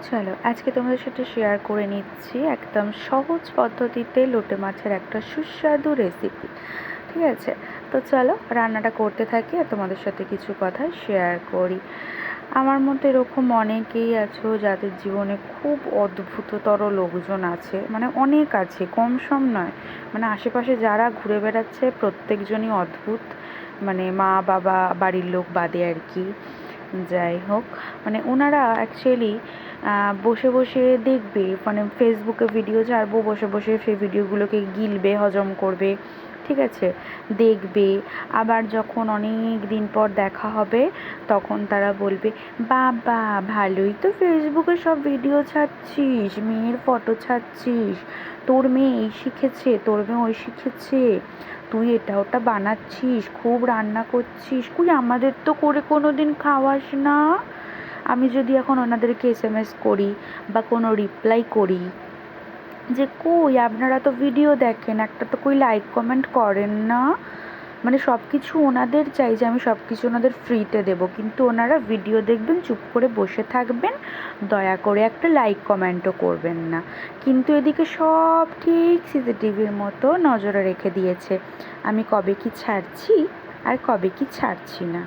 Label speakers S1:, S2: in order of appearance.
S1: চলো আজকে তোমাদের সাথে শেয়ার করে নিচ্ছি একদম সহজ পদ্ধতিতে লোটে মাছের একটা সুস্বাদু রেসিপি। ঠিক আছে, তো চলো রান্নাটা করতে থাকি আর তোমাদের সাথে কিছু কথা শেয়ার করি। আমার মতো এরকম অনেকেই আছো যাদের জীবনে খুব অদ্ভুততর লোকজন আছে, মানে অনেক আছে, কম সম নয়। মানে আশেপাশে যারা ঘুরে বেড়াচ্ছে প্রত্যেকজনই অদ্ভুত, মানে মা বাবা বাড়ির লোক বাদে আর কি। যাই হোক, মানে ওনারা অ্যাকচুয়ালি বসে বসে দেখবে, মানে ফেসবুকে ভিডিও ছাড়বো, বসে বসে সেই ভিডিওগুলোকে গিলবে, হজম করবে, ঠিক আছে, দেখবে। আবার যখন অনেক দিন পর দেখা হবে তখন তারা বলবে, বাবা ভালোই তো ফেসবুকে সব ভিডিও ছাড়ছিস, মেয়ের ফটো ছাড়ছিস, তোর মেয়ে এই শিখেছে, তোর মেয়ে ওই শিখেছে, তুই এটা ওটা বানাচ্ছিস, খুব রান্না করছিস, কই আমাদের তো করে কোনো দিন খাওয়াস না। আমি যদি এখন ওনাদেরকে এসএমএস করি বা কোনো রিপ্লাই করি যে কই আপনারা তো ভিডিও দেখেন, একটা তো কই লাইক কমেন্ট করেন না, মানে সব কিছু ওনাদের চাই যে আমি সব কিছু ওনাদের ফ্রিতে দেবো, কিন্তু ওনারা ভিডিও দেখবেন, চুপ করে বসে থাকবেন, দয়া করে একটা লাইক কমেন্টও করবেন না। কিন্তু এদিকে সব ঠিক সিসিটিভির মতো নজরে রেখে দিয়েছে আমি কবে কি ছাড়ছি আর কবে কি ছাড়ছি না।